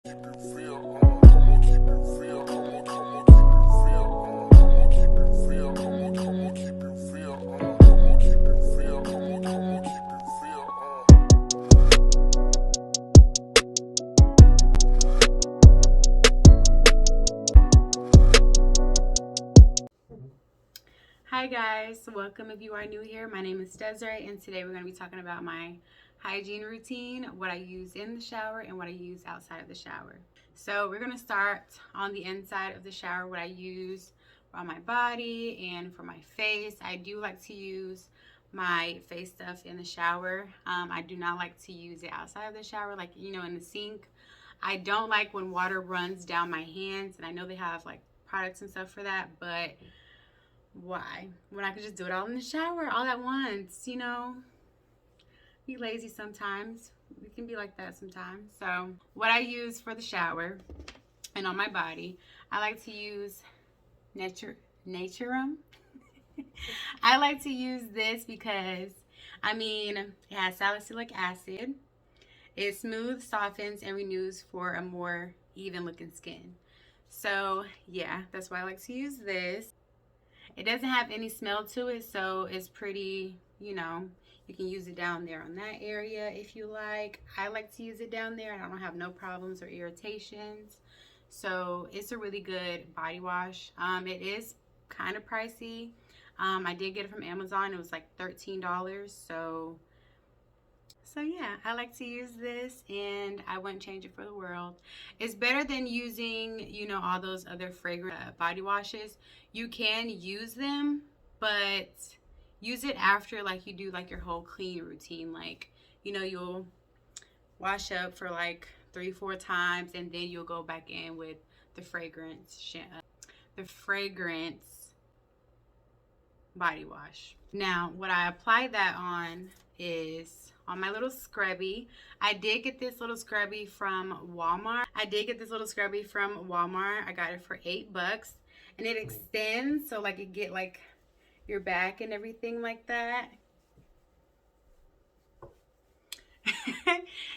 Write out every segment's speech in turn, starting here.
Hi guys, welcome if you are new here. My name is Desiree and today we're going to be talking about my hygiene routine, what I use in the shower and what I use outside of the shower. So we're going to start on the inside of the shower, what I use on my body and for my face. I do like to use my face stuff in the shower. I do not like to use it outside of the shower, like, you know, in the sink. I don't like when water runs down my hands, and I know they have like products and stuff for that, but why? When I could just do it all in the shower all at once, you know? Be lazy sometimes. We can be like that sometimes. So what I use for the shower and on my body, I like to use Naturum. I like to use this because, I mean, it has salicylic acid. It smooths, softens, and renews for a more even looking skin. So yeah, that's why I like to use this. It doesn't have any smell to it, so it's pretty, you know, you can use it down there on that area if you like. I like to use it down there and I don't have no problems or irritations. So it's a really good body wash. It is kind of pricey. I did get it from Amazon. It was like $13. So yeah, I like to use this and I wouldn't change it for the world. It's better than using, you know, all those other fragrant body washes. You can use them, but use it after like you do like your whole clean routine. Like, you know, you'll wash up for like 3-4 times and then you'll go back in with the fragrance body wash. Now, what I apply that on is on my little scrubby. I did get this little scrubby from Walmart. I got it for $8 and it extends so like it get like your back and everything like that.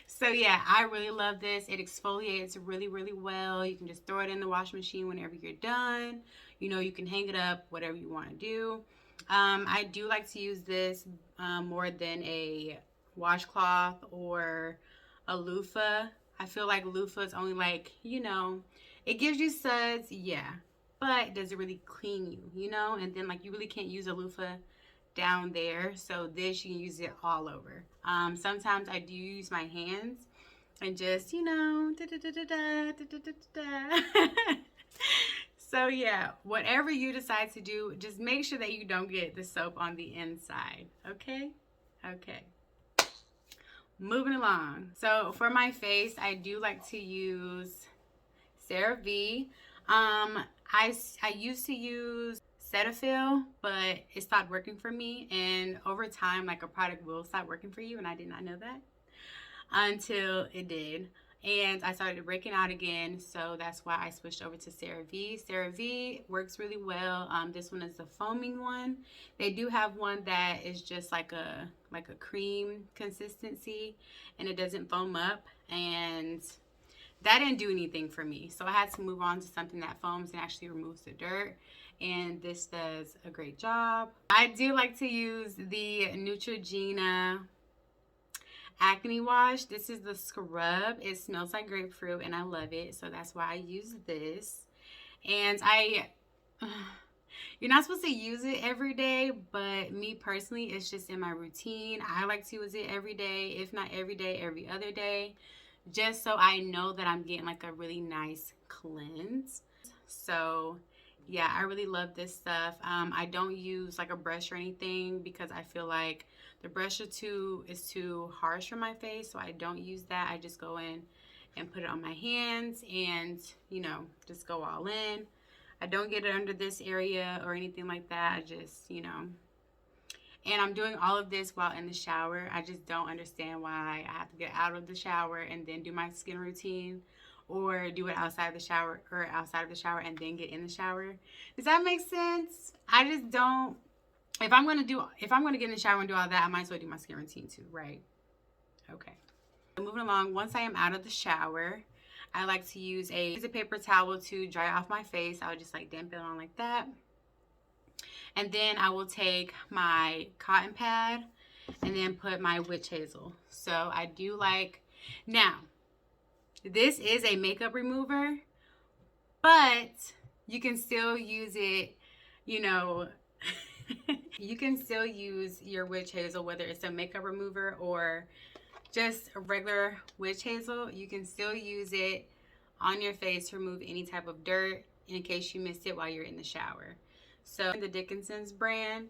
So yeah, I really love this. It exfoliates really well. You can just throw it in the washing machine whenever you're done. You know, you can hang it up, whatever you want to do. I do like to use this more than a washcloth or a loofah. I feel like loofah is only like, you know, it gives you suds, yeah, but does it really clean you, you know? And then like you really can't use a loofah down there, so this you can use it all over. Sometimes I do use my hands and just, you know, So yeah, whatever you decide to do, just make sure that you don't get the soap on the inside, okay? Okay. Moving along. So for my face, I do like to use CeraVe. I used to use Cetaphil, but it stopped working for me. And over time, like a product will stop working for you, and I did not know that until it did. And I started breaking out again, so that's why I switched over to CeraVe. CeraVe works really well. This one is the foaming one. They do have one that is just like a cream consistency, and it doesn't foam up, and that didn't do anything for me. So I had to move on to something that foams and actually removes the dirt, and this does a great job. I do like to use the Neutrogena acne wash. This is the scrub. It smells like grapefruit and I love it, so that's why I use this. And you're not supposed to use it every day, but me personally, it's just in my routine. I like to use it every day, if not every day, every other day, just so I know that I'm getting like a really nice cleanse. So yeah, I really love this stuff. I don't use like a brush or anything because I feel like the brush is too harsh for my face, so I don't use that. I just go in and put it on my hands and, you know, just go all in. I don't get it under this area or anything like that. I just, you know, and I'm doing all of this while in the shower. I just don't understand why I have to get out of the shower and then do my skin routine, or do it outside of the shower and then get in the shower. Does that make sense? I just don't. If I'm gonna get in the shower and do all that, I might as well do my skin routine too, right? Okay. Moving along, once I am out of the shower, I like to use a paper towel to dry off my face. I would just like damp it on like that. And then I will take my cotton pad and then put my witch hazel. So I do like, now, this is a makeup remover, but you can still use it, you know, you can still use your witch hazel, whether it's a makeup remover or just a regular witch hazel. You can still use it on your face to remove any type of dirt in case you missed it while you're in the shower. So the Dickinson's brand,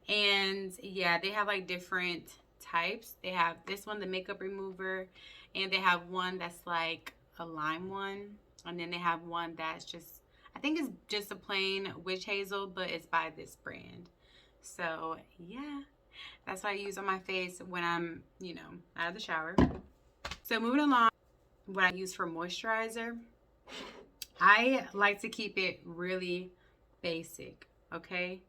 and yeah, they have like different types. They have this one, the makeup remover, and they have one that's like a lime one, and then they have one that's just, I think it's just a plain witch hazel, but it's by this brand. So yeah, that's what I use on my face when I'm, you know, out of the shower. So moving along, what I use for moisturizer, I like to keep it really basic, okay?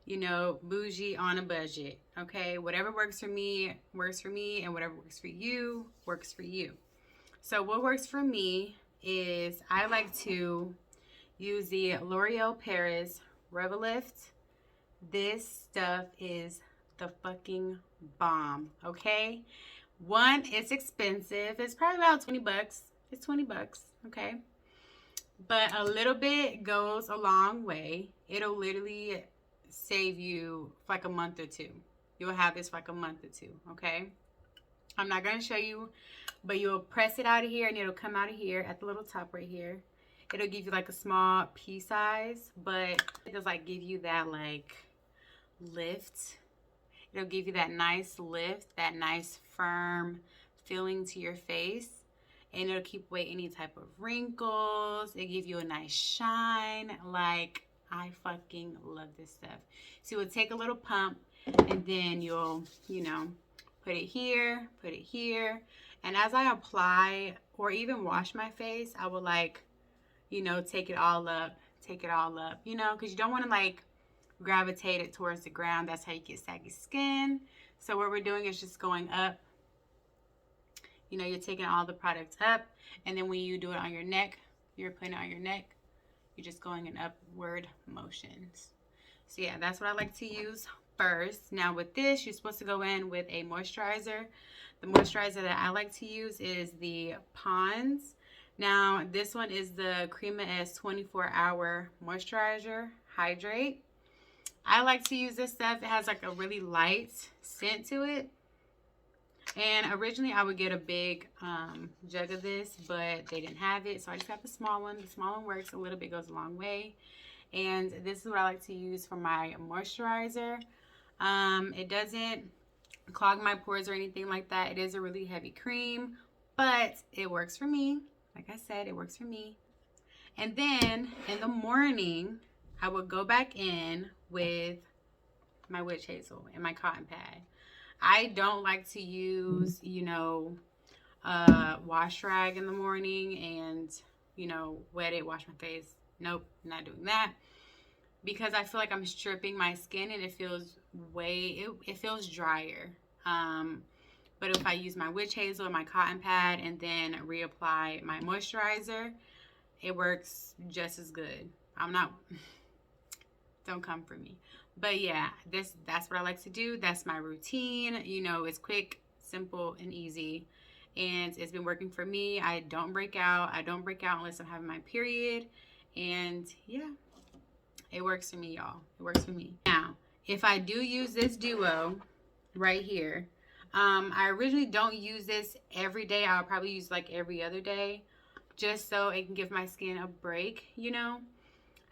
You know, bougie on a budget, okay? Whatever works for me, and whatever works for you, works for you. So what works for me is I like to use the L'Oreal Paris Revelift. This stuff is the fucking bomb, okay? One, it's expensive. It's probably about 20 bucks. It's 20 bucks, okay? But a little bit goes a long way. It'll literally save you for like a month or two. You'll have this for like a month or two, okay? I'm not going to show you, but you'll press it out of here and it'll come out of here at the little top right here. It'll give you like a small pea size, but it does like give you that like lift. It'll give you that nice lift, that nice firm feeling to your face, and it'll keep away any type of wrinkles. It'll give you a nice shine. Like, I fucking love this stuff. So you'll take a little pump, and then you'll, you know, put it here, and as I apply or even wash my face, I will like, you know, take it all up, you know, because you don't want to like gravitate it towards the ground. That's how you get saggy skin. So what we're doing is just going up. You know, you're taking all the products up, and then when you do it on your neck, you're putting it on your neck, you're just going in upward motions. So yeah, that's what I like to use first. Now with this, you're supposed to go in with a moisturizer. The moisturizer that I like to use is the Pond's. Now this one is the Crema S 24-hour moisturizer hydrate. I like to use this stuff. It has like a really light scent to it. And originally I would get a big jug of this, but they didn't have it. So I just got the small one. The small one works a little bit, goes a long way. And this is what I like to use for my moisturizer. It doesn't clog my pores or anything like that. It is a really heavy cream, but it works for me. Like I said, it works for me. And then in the morning, I would go back in with my witch hazel and my cotton pad. I don't like to use, you know, wash rag in the morning and, you know, wet it, wash my face. Nope, not doing that. Because I feel like I'm stripping my skin and it feels it feels drier. But if I use my witch hazel and my cotton pad and then reapply my moisturizer, it works just as good. Don't come for me. But yeah, that's what I like to do. That's my routine. You know, it's quick, simple, and easy. And it's been working for me. I don't break out. I don't break out unless I'm having my period. And yeah, it works for me, y'all. It works for me. Now, if I do use this duo right here, I originally don't use this every day. I'll probably use like every other day just so it can give my skin a break, you know.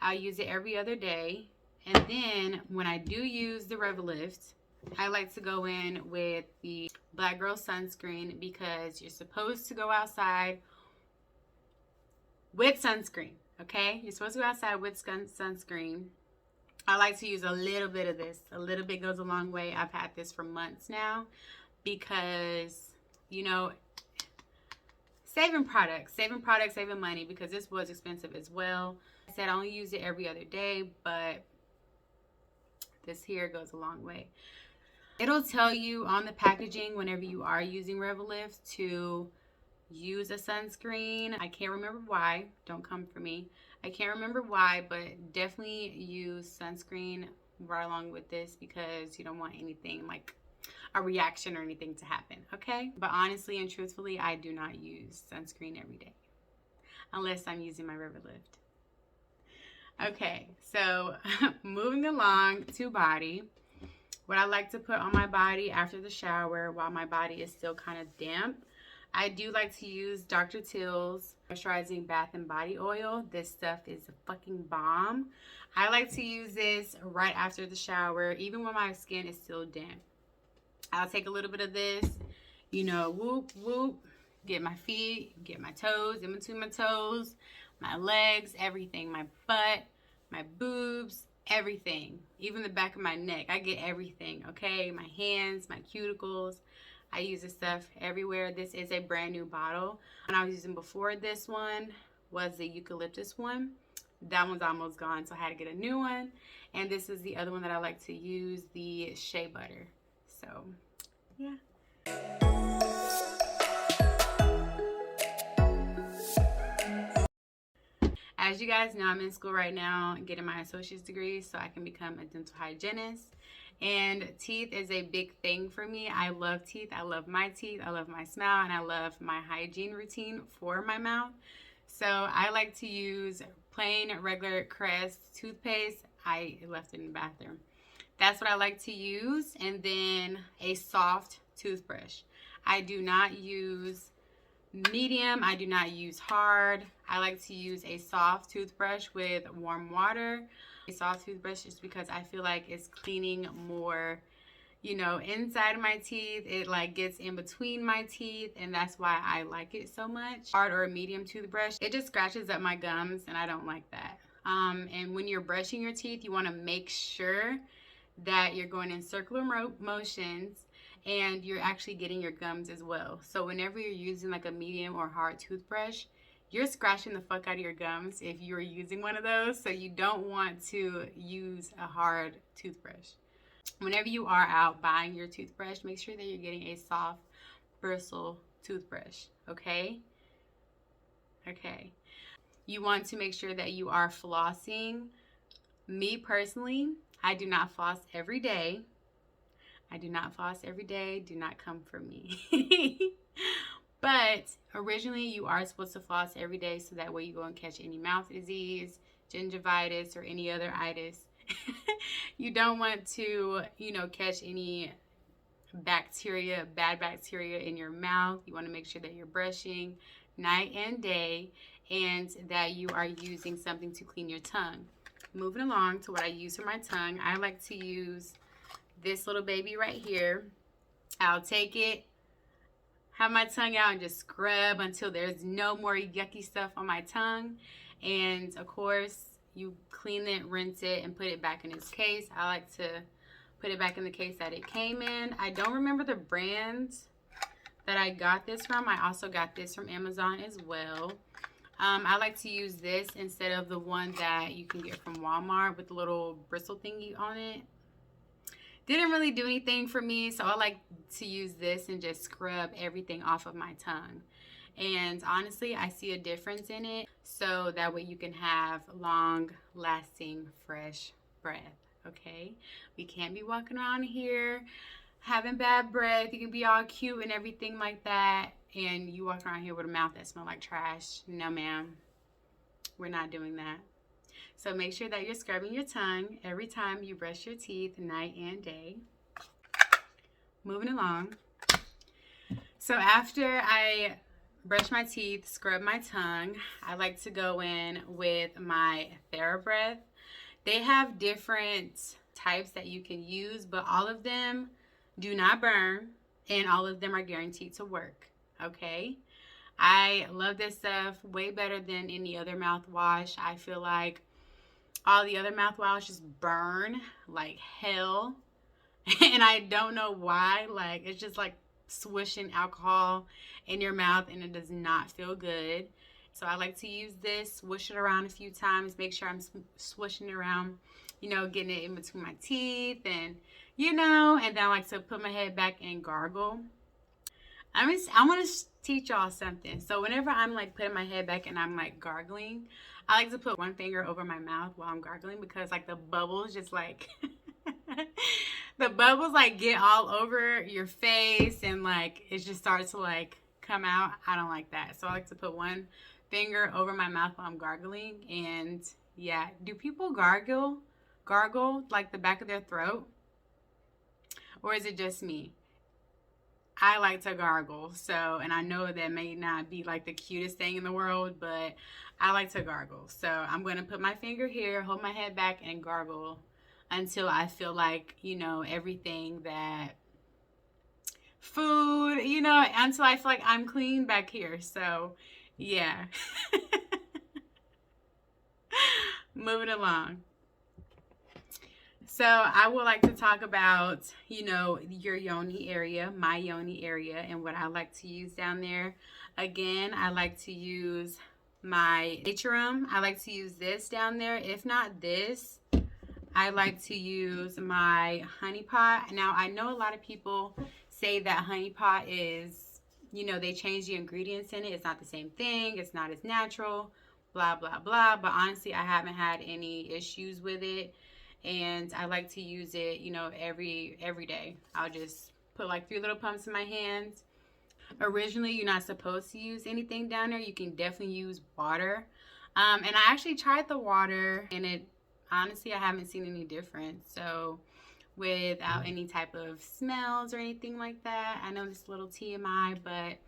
I'll use it every other day. And then when I do use the Revelift, I like to go in with the Black Girl Sunscreen because you're supposed to go outside with sunscreen, okay? You're supposed to go outside with sunscreen. I like to use a little bit of this. A little bit goes a long way. I've had this for months because, you know, saving products, saving money, because this was expensive as well. I said I only use it every other day, but this here goes a long way. It'll tell you on the packaging whenever you are using Revelift to use a sunscreen. I can't remember why. Don't come for me. I can't remember why, but definitely use sunscreen right along with this because you don't want anything like a reaction or anything to happen, okay? But honestly and truthfully, I do not use sunscreen every day unless I'm using my River Lift. Okay, so moving along to body. What I like to put on my body after the shower while my body is still kind of damp, I do like to use Dr. Teal's Moisturizing Bath and Body Oil. This stuff is a fucking bomb. I like to use this right after the shower, even when my skin is still damp. I'll take a little bit of this, you know, whoop, whoop, get my feet, get my toes, in between my toes, my legs, everything, my butt, my boobs, everything, even the back of my neck. I get everything, okay? My hands, my cuticles. I use this stuff everywhere. This is a brand new bottle. One I was using before this one was the eucalyptus one. That one's almost gone, so I had to get a new one. And this is the other one that I like to use, the shea butter. So, yeah. As you guys know, I'm in school right now getting my associate's degree so I can become a dental hygienist. And teeth is a big thing for me. I love teeth. I love my teeth. I love my smile. And I love my hygiene routine for my mouth. So I like to use plain regular Crest toothpaste. I left it in the bathroom. That's what I like to use. And then a soft toothbrush. I do not use medium. I do not use hard. I like to use a soft toothbrush with warm water. A soft toothbrush is because I feel like it's cleaning more, you know, inside of my teeth. It like gets in between my teeth, and that's why I like it so much. Hard or a medium toothbrush, it just scratches up my gums, and I don't like that. And when you're brushing your teeth, you want to make sure that you're going in circular motions and you're actually getting your gums as well. So whenever you're using like a medium or hard toothbrush, you're scratching the fuck out of your gums if you're using one of those. So you don't want to use a hard toothbrush. Whenever you are out buying your toothbrush, make sure that you're getting a soft bristle toothbrush, okay? Okay. You want to make sure that you are flossing. Me personally, I do not floss every day. I do not floss every day. Do not come for me. But originally, you are supposed to floss every day so that way you won't catch any mouth disease, gingivitis, or any other itis. You don't want to, you know, catch any bacteria, bad bacteria in your mouth. You want to make sure that you're brushing night and day and that you are using something to clean your tongue. Moving along to what I use for my tongue, I like to use this little baby right here. I'll take it, have my tongue out, and just scrub until there's no more yucky stuff on my tongue. And of course, you clean it, rinse it, and put it back in its case. I like to put it back in the case that it came in. I don't remember the brand that I got this from. I also got this from Amazon as well. I like to use this instead of the one that you can get from Walmart with the little bristle thingy on it. Didn't really do anything for me, so I like to use this and just scrub everything off of my tongue. And honestly, I see a difference in it, so that way you can have long-lasting, fresh breath, okay? We can't be walking around here having bad breath. You can be all cute and everything like that, and you walk around here with a mouth that smells like trash. No, ma'am. We're not doing that. So make sure that you're scrubbing your tongue every time you brush your teeth, night and day. Moving along. So after I brush my teeth, scrub my tongue, I like to go in with my TheraBreath. They have different types that you can use, but all of them do not burn, and all of them are guaranteed to work, okay? I love this stuff way better than any other mouthwash. I feel like all the other mouthwashes burn like hell, and I don't know why. Like, it's just like swishing alcohol in your mouth, and it does not feel good. So I like to use this, swish it around a few times, make sure I'm swishing it around, you know, getting it in between my teeth, and you know, and then I like to put my head back and gargle. I want to teach y'all something. So whenever I'm like putting my head back and I'm like gargling, I like to put one finger over my mouth while I'm gargling because like the bubbles just like the bubbles like get all over your face and like it just starts to like come out. I don't like that. So I like to put one finger over my mouth while I'm gargling. And yeah, do people gargle like the back of their throat? Or is it just me? I like to gargle. So, and I know that may not be like the cutest thing in the world, but I like to gargle. So I'm going to put my finger here, hold my head back and gargle until I feel like, you know, everything that food, you know, until I feel like I'm clean back here. So yeah. Moving along. So I would like to talk about, you know, your yoni area, my yoni area, and what I like to use down there. Again, I like to use my Naturum. I like to use this down there. If not this, I like to use my honey pot. Now, I know a lot of people say that honey pot is, you know, they change the ingredients in it. It's not the same thing. It's not as natural, blah, blah, blah. But honestly, I haven't had any issues with it. And I like to use it, you know, every day. I'll just put like 3 little pumps in my hands. Originally, you're not supposed to use anything down there. You can definitely use water. And I actually tried the water, and it honestly, I haven't seen any difference. So without any type of smells or anything like that. I know this is a little TMI, but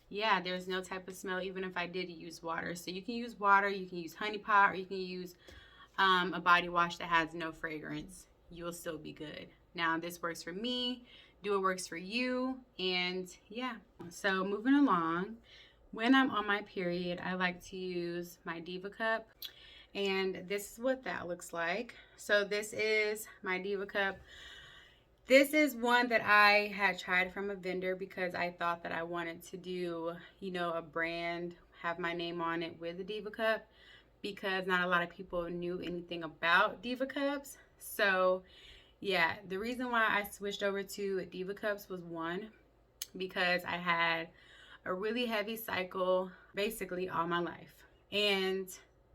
yeah, there's no type of smell even if I did use water. So you can use water, you can use honey pot, or you can use a body wash that has no fragrance. You'll still be good. Now this works for me, do what works for you, and yeah. So moving along, when I'm on my period, I like to use my Diva cup, and this is what that looks like. So this is my Diva cup. This is one that I had tried from a vendor because I thought that I wanted to do, you know, a brand, have my name on it with the Diva cup, because not a lot of people knew anything about Diva cups. So yeah, the reason why I switched over to Diva cups was, one, because I had a really heavy cycle basically all my life, and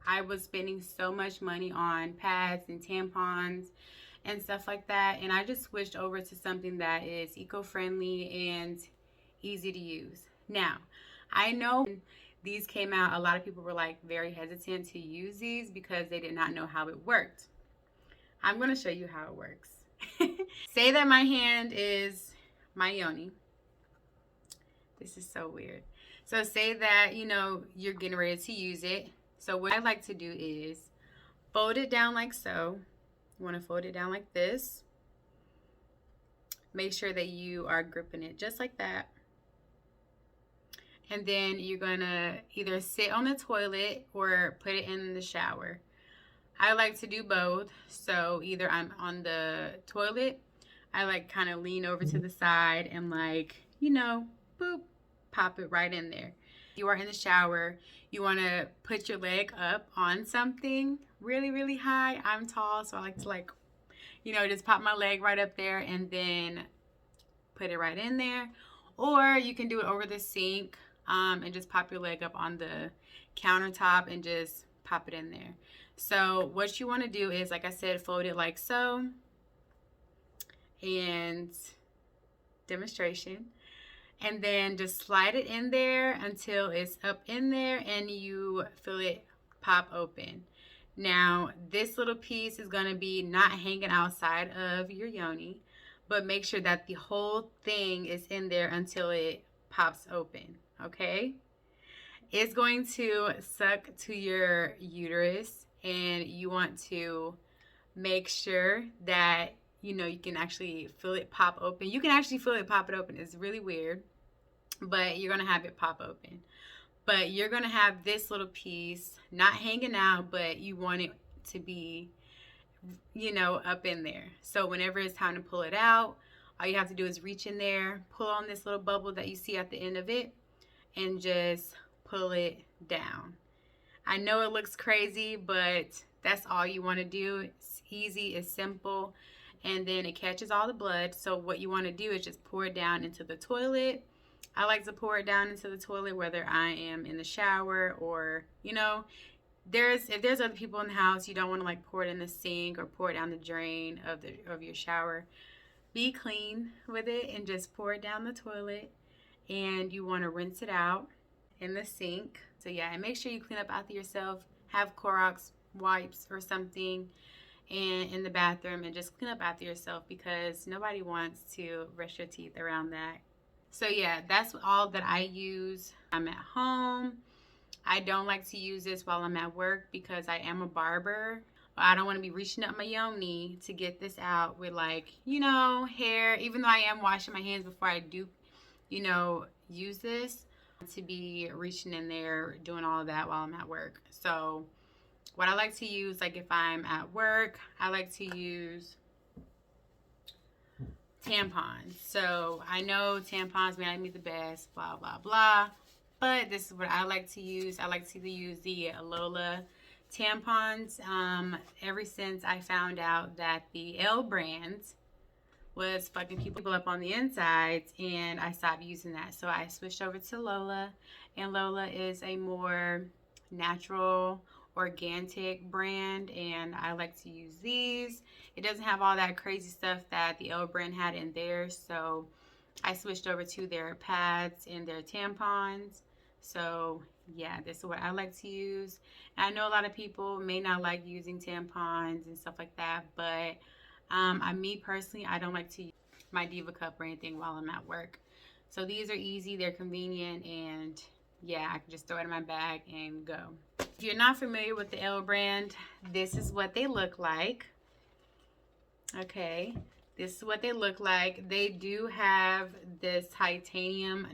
I was spending so much money on pads and tampons and stuff like that, and I just switched over to something that is eco-friendly and easy to use. Now, I know these came out, a lot of people were like very hesitant to use these because they did not know how it worked. I'm going to show you how it works. Say that my hand is my yoni. This is so weird. So say that, you know, you're getting ready to use it. So what I like to do is fold it down like so. You want to fold it down like this. Make sure that you are gripping it just like that. And then you're going to either sit on the toilet or put it in the shower. I like to do both. So either I'm on the toilet, I like kind of lean over to the side and like, you know, boop, pop it right in there. You are in the shower, you want to put your leg up on something really, really high. I'm tall, so I like to like, you know, just pop my leg right up there and then put it right in there. Or you can do it over the sink and just pop your leg up on the countertop and just pop it in there. So what you want to do is, like I said, fold it like so. And demonstration. And then just slide it in there until it's up in there and you feel it pop open. Now, this little piece is going to be not hanging outside of your yoni, but make sure that the whole thing is in there until it pops open, okay? It's going to suck to your uterus, and you want to make sure that, you know, you can actually feel it pop open. You can actually feel it pop it open. It's really weird, but you're going to have it pop open. But you're going to have this little piece not hanging out, but you want it to be, you know, up in there. So whenever it's time to pull it out, all you have to do is reach in there, pull on this little bubble that you see at the end of it, and just pull it down. I know it looks crazy, but that's all you want to do. It's easy, it's simple, and then it catches all the blood. So what you want to do is just pour it down into the toilet. I like to pour it down into the toilet, whether I am in the shower or, you know, if there's other people in the house, you don't want to like pour it in the sink or pour it down the drain of your shower. Be clean with it and just pour it down the toilet, and you want to rinse it out in the sink. So yeah, and make sure you clean up after yourself. Have Clorox wipes or something and in the bathroom, and just clean up after yourself, because nobody wants to brush your teeth around that. So yeah, that's all that I use. I'm at home. I don't like to use this while I'm at work because I am a barber. I don't want to be reaching up my yoni to get this out with, like, you know, hair. Even though I am washing my hands before I do, you know, use this, to be reaching in there doing all of that while I'm at work. So what I like to use, like if I'm at work, I like to use tampons. So I know tampons may not be the best, blah, blah, blah. But this is what I like to use. I like to use the Lola tampons. Ever since I found out that the L brand was fucking people up on the insides, and I stopped using that. So I switched over to Lola, and Lola is a more natural, organic brand, and I like to use these. It doesn't have all that crazy stuff that the L brand had in theirs, so I switched over to their pads and their tampons. So yeah, this is what I like to use. And I know a lot of people may not like using tampons and stuff like that, but me personally, I don't like to use my Diva cup or anything while I'm at work. So these are easy, they're convenient, and yeah, I can just throw it in my bag and go. If you're not familiar with the L brand, this is what they look like. Okay, this is what they look like. They do have this titanium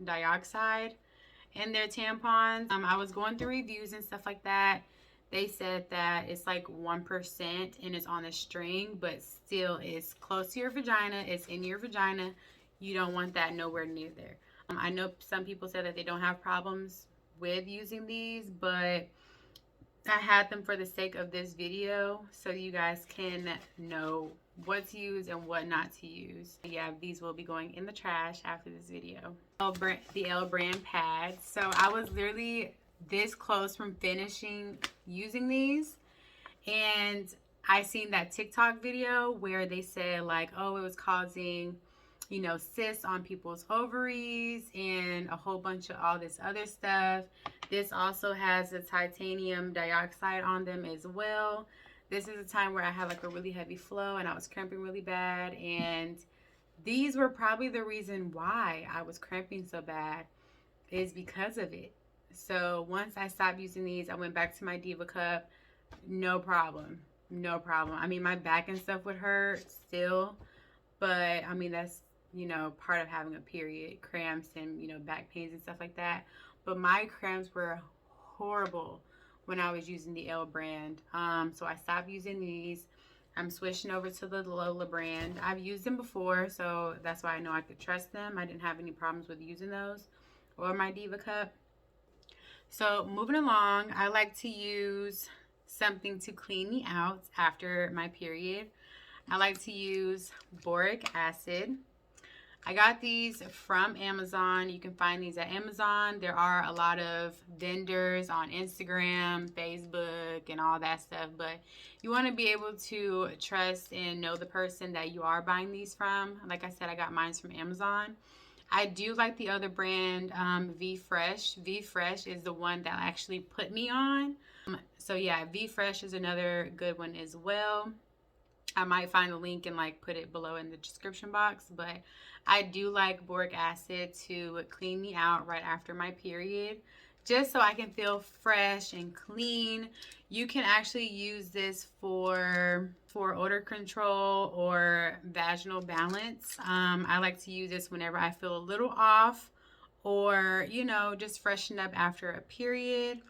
dioxide in their tampons. I was going through reviews and stuff like that. They said that it's like 1% and it's on a string, but still it's close to your vagina. It's in your vagina. You don't want that nowhere near there. I know some people said that they don't have problems with using these, but I had them for the sake of this video so you guys can know what to use and what not to use. Yeah, these will be going in the trash after this video. The L brand pads. So I was literally this close from finishing using these, and I seen that TikTok video where they said like, oh, it was causing, you know, cysts on people's ovaries and a whole bunch of all this other stuff. This also has the titanium dioxide on them as well. This is a time where I had like a really heavy flow and I was cramping really bad, and these were probably the reason why I was cramping so bad, is because of it. So once I stopped using these, I went back to my Diva cup. No problem. No problem. I mean, my back and stuff would hurt still, but I mean, that's, you know, part of having a period, cramps and, you know, back pains and stuff like that. But my cramps were horrible when I was using the L brand. So I stopped using these. I'm switching over to the Lola brand. I've used them before, so that's why I know I could trust them. I didn't have any problems with using those or my Diva cup. So moving along, I like to use something to clean me out after my period. I like to use Boric Acid. I got these from Amazon. You can find these at Amazon. There are a lot of vendors on Instagram, Facebook, and all that stuff. But you want to be able to trust and know the person that you are buying these from. Like I said, I got mine from Amazon. I do like the other brand, V Fresh. V Fresh is the one that actually put me on. So yeah, V Fresh is another good one as well. I might find the link and like put it below in the description box, but I do like Boric Acid to clean me out right after my period, just so I can feel fresh and clean. You can actually use this for odor control or vaginal balance. I like to use this whenever I feel a little off, or, you know, just freshen up after a period.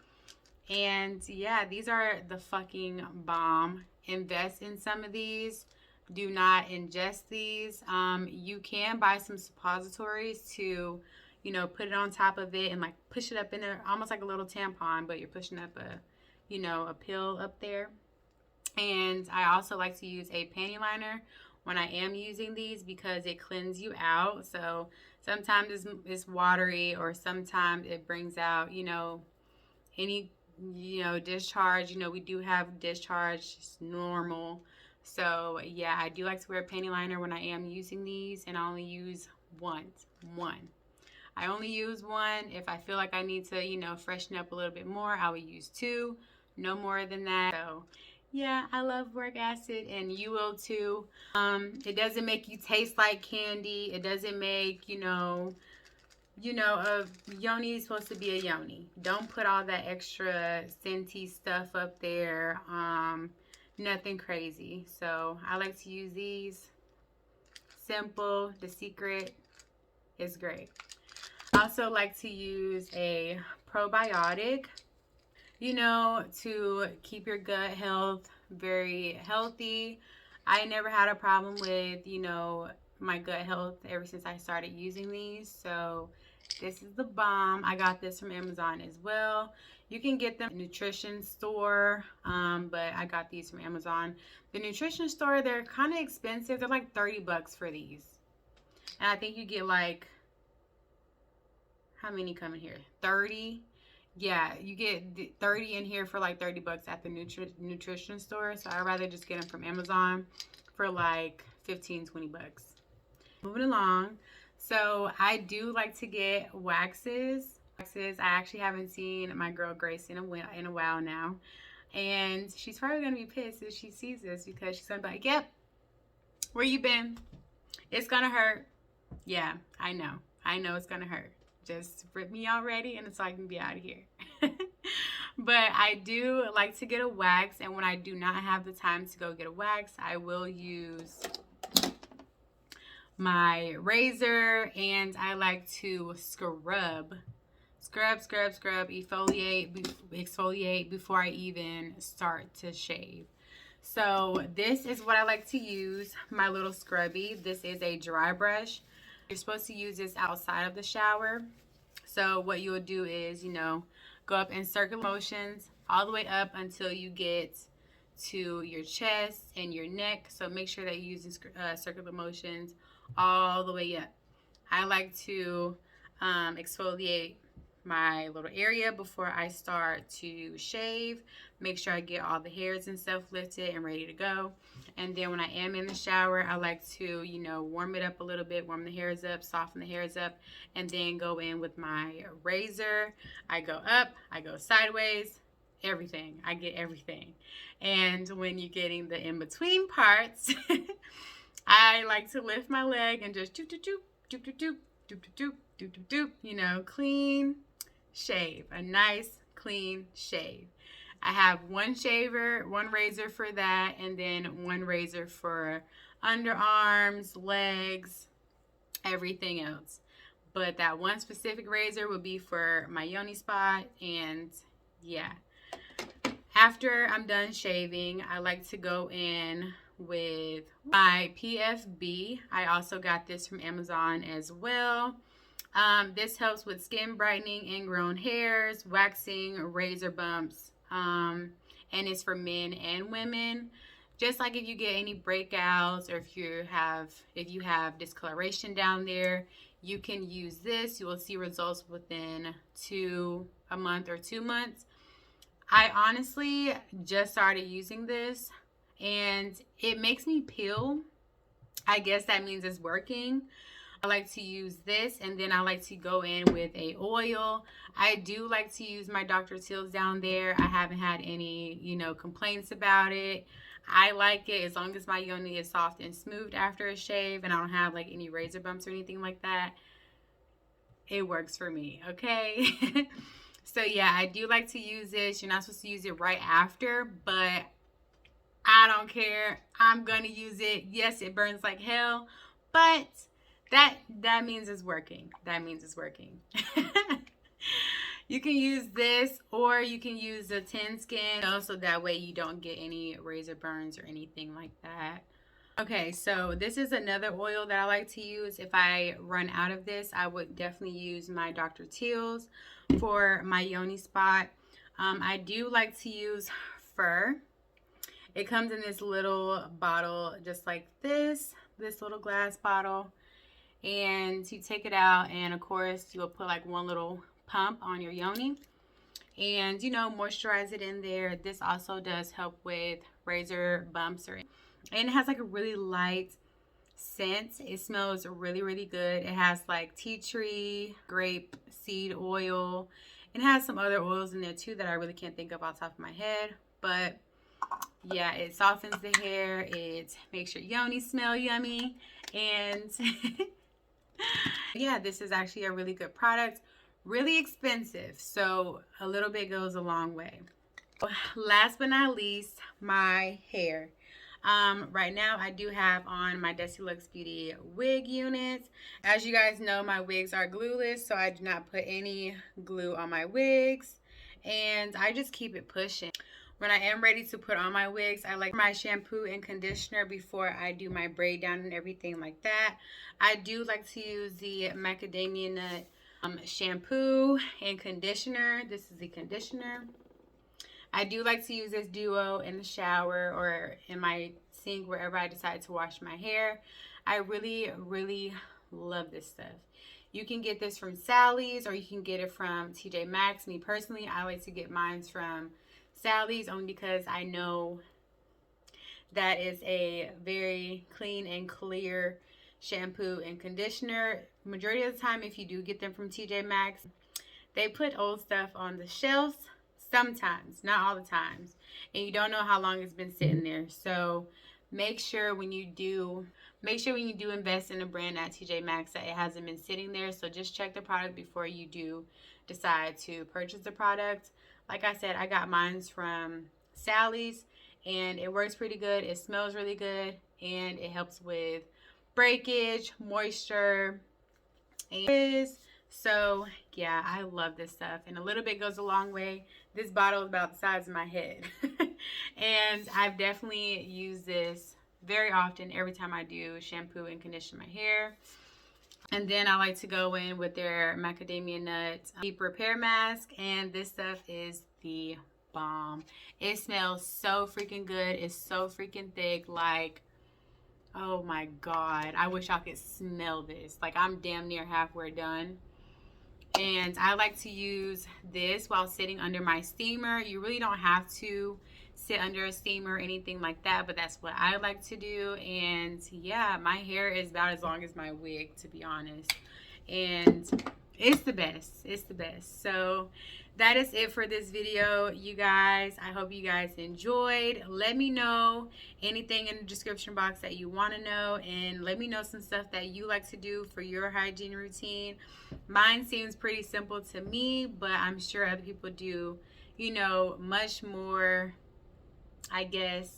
And yeah, these are the fucking bomb. Invest in some of these. Do not ingest these. You can buy some suppositories to, you know, put it on top of it and like push it up in there, almost like a little tampon, but you're pushing up a, you know, a pill up there. And I also like to use a panty liner when I am using these because it cleans you out. So Sometimes it's watery, or sometimes it brings out, any, discharge. We do have discharge. It's normal. So yeah, I do like to wear a panty liner when I am using these, and I only use one. I only use one. If I feel like I need to, freshen up a little bit more, I will use two. No more than that. So yeah, I love Boric Acid, and you will too. It doesn't make you taste like candy. It doesn't make, a yoni is supposed to be a yoni. Don't put all that extra scenty stuff up there. Nothing crazy. So I like to use these. Simple. The Secret is great. I also like to use a probiotic, to keep your gut health very healthy. I never had a problem with, my gut health ever since I started using these. So this is the bomb. I got this from Amazon as well. You can get them in the nutrition store, but I got these from Amazon. The nutrition store, they're kind of expensive. They're like 30 bucks for these. And I think you get like, how many come in here? 30? Yeah, you get 30 in here for like 30 bucks at the nutrition store. So I'd rather just get them from Amazon for like 15, 20 bucks. Moving along. So I do like to get waxes. I actually haven't seen my girl Grace in a while now. And she's probably going to be pissed if she sees this, because she's going to be like, yep, where you been? It's going to hurt. Yeah, I know. I know it's going to hurt. Just rip me already, and so I can be out of here. But I do like to get a wax, and when I do not have the time to go get a wax, I will use my razor, and I like to scrub, exfoliate before I even start to shave. So this is what I like to use, my little scrubby. This is a dry brush. You're supposed to use this outside of the shower. So what you'll do is, go up in circular motions all the way up until you get to your chest and your neck. So make sure that you're using circular motions all the way up. I like to exfoliate my little area before I start to shave. Make sure I get all the hairs and stuff lifted and ready to go. And then when I am in the shower, I like to, warm it up a little bit, warm the hairs up, soften the hairs up, and then go in with my razor. I go up, I go sideways, everything. I get everything. And when you're getting the in-between parts, I like to lift my leg and just doop, doop, doop, doop, doop, doop, doop, doop, doop, doop, clean shave. A nice, clean shave. I have one razor for that, and then one razor for underarms, legs, everything else. But that one specific razor will be for my yoni spot, and yeah. After I'm done shaving, I like to go in with my PFB. I also got this from Amazon as well. This helps with skin brightening, ingrown hairs, waxing, razor bumps, and it's for men and women. Just like if you get any breakouts, or if you have discoloration down there, you can use this. You will see results within a month or 2 months. I honestly just started using this, and it makes me peel. I guess that means it's working. I like to use this, and then I like to go in with a oil. I do like to use my Dr. Teal's down there. I haven't had any, complaints about it. I like it as long as my yoni is soft and smooth after a shave, and I don't have like any razor bumps or anything like that. It works for me, okay? So yeah, I do like to use this. You're not supposed to use it right after, but I don't care. I'm gonna use it. Yes, it burns like hell, but that means it's working. That means it's working. You can use this, or you can use the tin skin, so that way you don't get any razor burns or anything like that. Okay, so this is another oil that I like to use. If I run out of this, I would definitely use my Dr. Teal's for my yoni spot. I do like to use fur. It comes in this little bottle just like this little glass bottle. And you take it out, and of course you'll put like one little pump on your yoni, and you know, moisturize it in there. This also does help with razor bumps, and it has like a really light scent. It smells really, really good. It has like tea tree, grape seed oil. It has some other oils in there too that I really can't think of off the top of my head. But yeah, it softens the hair. It makes your yoni smell yummy. And yeah, this is actually a really good product. Really expensive, so a little bit goes a long way. Last but not least, my hair. Right now I do have on my Desi Lux Beauty wig units. As you guys know, my wigs are glueless, so I do not put any glue on my wigs, and I just keep it pushing. When I am ready to put on my wigs, I like my shampoo and conditioner before I do my braid down and everything like that. I do like to use the macadamia nut shampoo and conditioner. This is the conditioner. I do like to use this duo in the shower or in my sink, wherever I decide to wash my hair. I really, really love this stuff. You can get this from Sally's, or you can get it from TJ Maxx. Me personally, I like to get mine from Sally's, only because I know that is a very clean and clear shampoo and conditioner. Majority of the time, if you do get them from TJ Maxx, they put old stuff on the shelves. Sometimes, not all the times, and you don't know how long it's been sitting there. So make sure when you do invest in a brand at TJ Maxx that it hasn't been sitting there. So just check the product before you do decide to purchase the product. Like I said, I got mine from Sally's, and it works pretty good. It smells really good, and it helps with breakage, moisture, and so yeah, I love this stuff, and a little bit goes a long way. This bottle is about the size of my head. And I've definitely used this very often every time I do shampoo and condition my hair. And then I like to go in with their macadamia nut deep repair mask, and this stuff is the bomb. It smells so freaking good. It's so freaking thick. Like, oh my god, I wish I could smell this. Like, I'm damn near halfway done. And I like to use this while sitting under my steamer. You really don't have to sit under a steamer or anything like that, but that's what I like to do. And yeah, my hair is about as long as my wig, to be honest. And it's the best. It's the best. So that is it for this video, you guys. I hope you guys enjoyed. Let me know anything in the description box that you want to know, and let me know some stuff that you like to do for your hygiene routine. Mine seems pretty simple to me, but I'm sure other people do, you know, much more, I guess,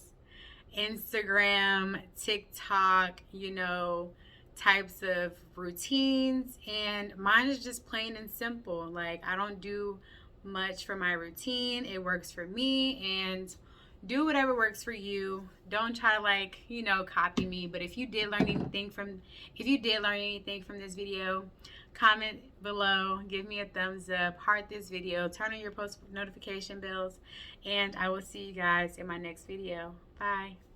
Instagram, TikTok, you know, types of routines. And mine is just plain and simple. Like, I don't do much for my routine. It works for me, and do whatever works for you. Don't try to, like, you know, copy me. But if you did learn anything from this video, comment below, give me a thumbs up, heart this video, turn on your post notification bells, and I will see you guys in my next video. Bye.